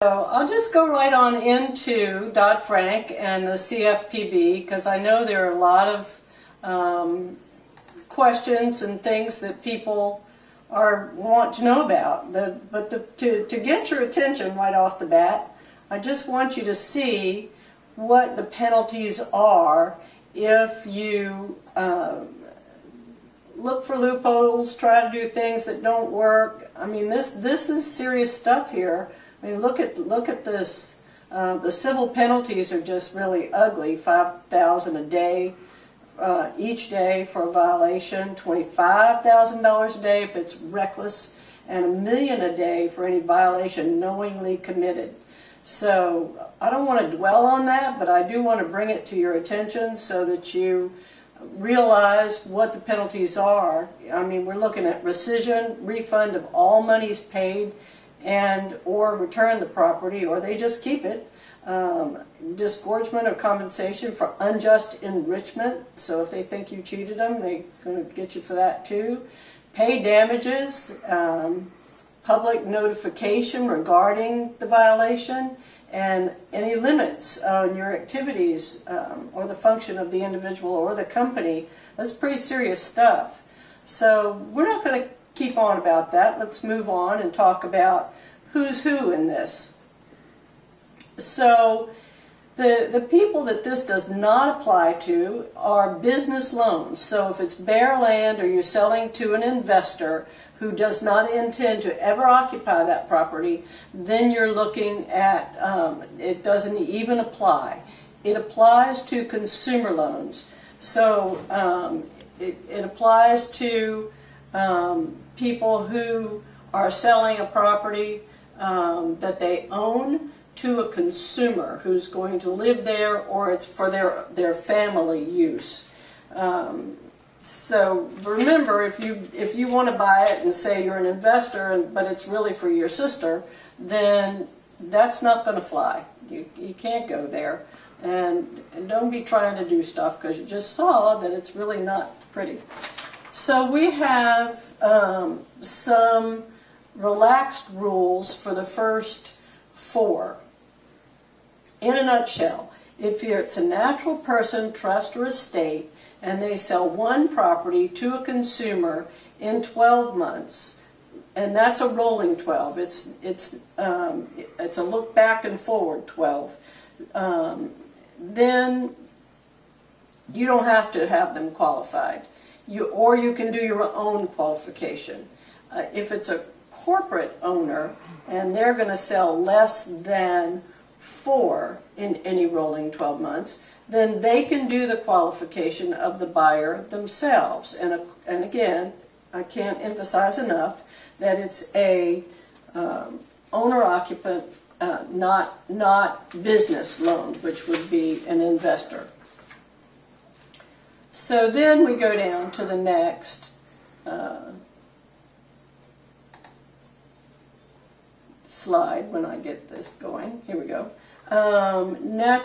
So I'll just go right on into Dodd Frank and the CFPB because I know there are a lot of questions and things that people want to know about. To get your attention right off the bat, I just want you to see what the penalties are if you look for loopholes, try to do things that don't work. I mean, this is serious stuff here. I mean, look at this. The civil penalties are just really ugly. $5,000 a day each day for a violation, $25,000 a day if it's reckless, and $1 million a day for any violation knowingly committed. So I don't want to dwell on that, but I do want to bring it to your attention so that you realize what the penalties are. I mean, we're looking at rescission, refund of all monies paid, and or return the property, or they just keep it. Disgorgement of compensation for unjust enrichment. So if they think you cheated them, they're going to get you for that too. Pay damages, public notification regarding the violation, and any limits on your activities or the function of the individual or the company. That's pretty serious stuff. So we're not going to keep on about that. Let's move on and talk about who's who in this. So the people that this does not apply to are business loans. So if it's bare land or you're selling to an investor who does not intend to ever occupy that property, then you're looking at, it doesn't even apply. It applies to consumer loans. So it applies to people who are selling a property that they own to a consumer who's going to live there, or it's for their family use. So remember, if you want to buy it and say you're an investor, but it's really for your sister, then that's not going to fly. You can't go there, and don't be trying to do stuff because you just saw that it's really not pretty. So we have some relaxed rules for the first four. In a nutshell, if it's a natural person, trust, or estate, and they sell one property to a consumer in 12 months, and that's a rolling 12. It's a look back and forward 12. Then you don't have to have them qualified. Or you can do your own qualification. If it's a corporate owner and they're going to sell less than 4 in any rolling 12 months, then they can do the qualification of the buyer themselves. And again, I can't emphasize enough that it's a owner-occupant, not business loan, which would be an investor. So then we go down to the next slide when I get this going. Here we go.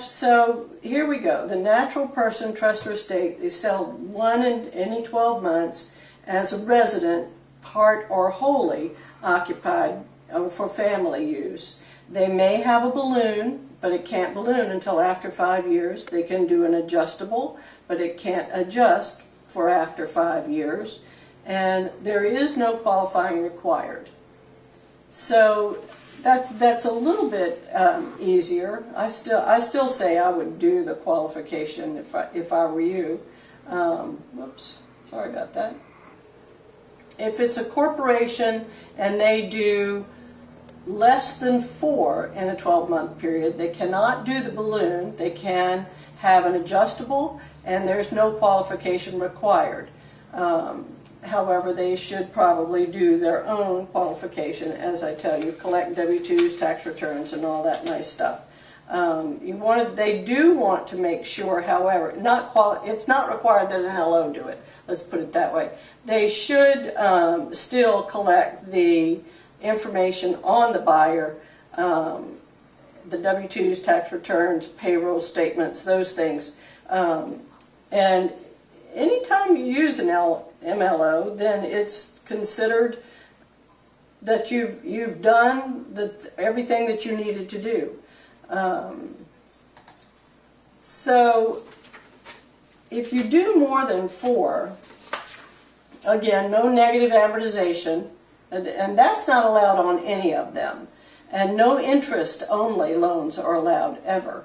So here we go. The natural person, trust, or estate, they sell one in any 12 months as a resident, part or wholly occupied for family use. They may have a balloon, but it can't balloon until after 5 years. They can do an adjustable, but it can't adjust for after 5 years. And there is no qualifying required. So that's a little bit easier. I still say I would do the qualification if I were you. Whoops, sorry about that. If it's a corporation and they do less than 4 in a 12-month period, they cannot do the balloon. They can have an adjustable, and there's no qualification required. However, they should probably do their own qualification, as I tell you, collect W-2s, tax returns, and all that nice stuff. They do want to make sure, however, it's not required that an LO do it. Let's put it that way. They should still collect the information on the buyer, the W-2s, tax returns, payroll statements, those things. And anytime you use an MLO, then it's considered that you've done everything that you needed to do. So if you do more than 4, again, no negative amortization, and that's not allowed on any of them, and no interest only loans are allowed ever.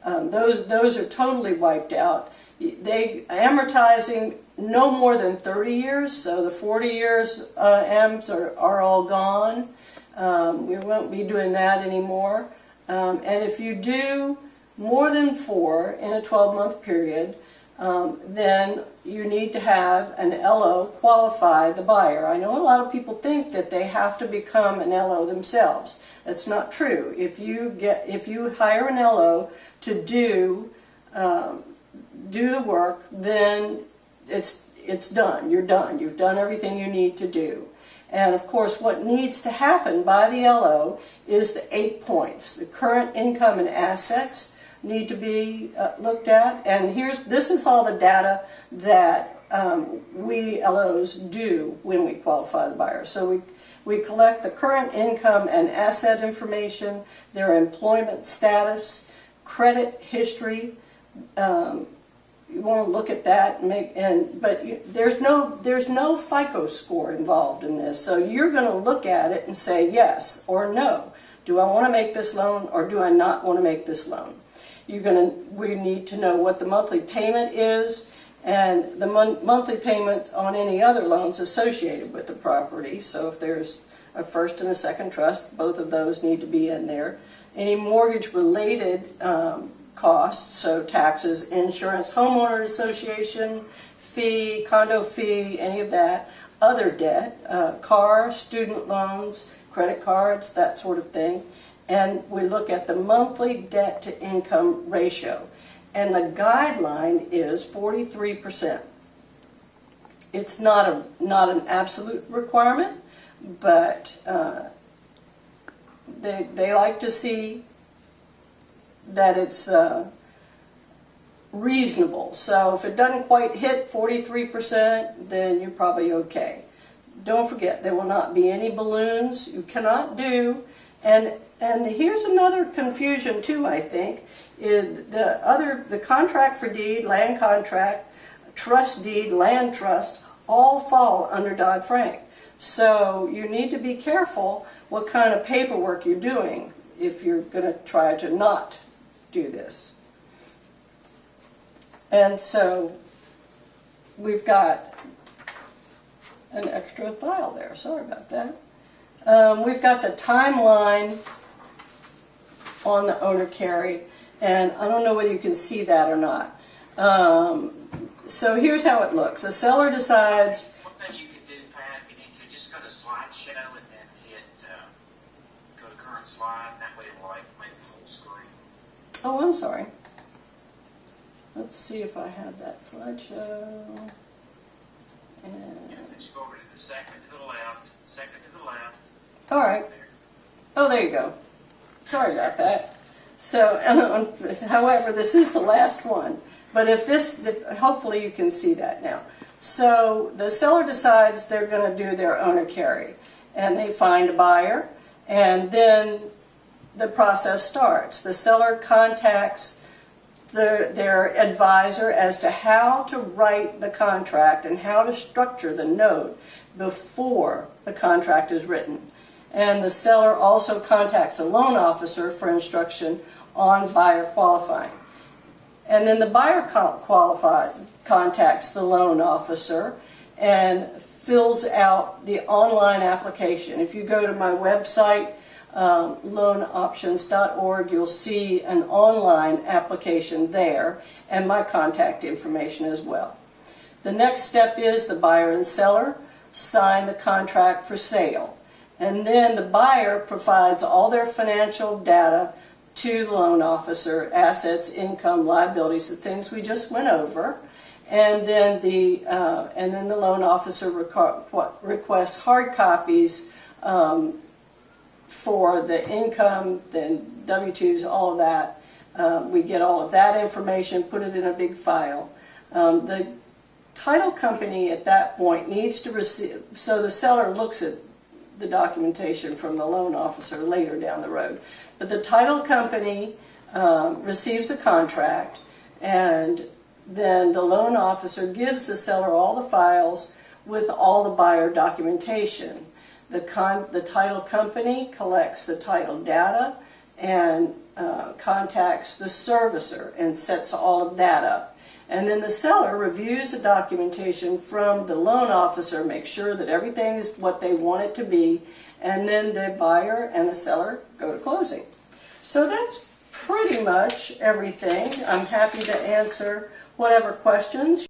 Those are totally wiped out. They amortizing no more than 30 years, so the 40 years AMs are all gone. We won't be doing that anymore. And if you do more than 4 in a 12-month period, then you need to have an LO qualify the buyer. I know a lot of people think that they have to become an LO themselves. That's not true. If you hire an LO to do the work, then it's done. You're done. You've done everything you need to do. And of course, what needs to happen by the LO is the 8 points. The current income and assets need to be looked at. And this is all the data that we LOs do when we qualify the buyer. So we collect the current income and asset information, their employment status, credit history. You want to look at that but there's no FICO score involved in this. So you're going to look at it and say yes or no. Do I want to make this loan or do I not want to make this loan? We need to know what the monthly payment is and the monthly payment on any other loans associated with the property. So if there's a first and a second trust, both of those need to be in there. Any mortgage related costs, so taxes, insurance, homeowner association, fee, condo fee, any of that, other debt, car, student loans, credit cards, that sort of thing. And we look at the monthly debt to income ratio. And the guideline is 43%. It's not an absolute requirement, but they like to see that it's reasonable. So if it doesn't quite hit 43%, then you're probably okay. Don't forget, there will not be any balloons. You cannot do, and here's another confusion too, I think, is the contract for deed, land contract, trust deed, land trust, all fall under Dodd Frank. So you need to be careful what kind of paperwork you're doing if you're going to try to not do this. And so we've got an extra file there. Sorry about that. We've got the timeline on the owner carry, and I don't know whether you can see that or not. So here's how it looks. The seller decides. One thing you can do, Pat, you need to just go to slideshow and then hit go to current slide, and that way it'll make full screen. Oh, I'm sorry. Let's see if I have that slideshow. And just go over to the second to the left, all right. Oh, there you go. Sorry about that. So, however, this is the last one. But hopefully you can see that now. So the seller decides they're going to do their owner carry, and they find a buyer, and then the process starts. The seller contacts their advisor as to how to write the contract and how to structure the note before the contract is written. And the seller also contacts a loan officer for instruction on buyer qualifying. And then the buyer contacts the loan officer and fills out the online application. If you go to my website, loanoptions.org, you'll see an online application there and my contact information as well. The next step is the buyer and seller sign the contract for sale. And then the buyer provides all their financial data to the loan officer, assets, income, liabilities, the things we just went over. And then the loan officer requests hard copies for the income, then W-2s, all of that. We get all of that information, put it in a big file. The title company at that point needs to receive, so the seller looks at the documentation from the loan officer later down the road. But the title company receives a contract, and then the loan officer gives the seller all the files with all the buyer documentation. The title company collects the title data and contacts the servicer and sets all of that up. And then the seller reviews the documentation from the loan officer, makes sure that everything is what they want it to be, and then the buyer and the seller go to closing. So that's pretty much everything. I'm happy to answer whatever questions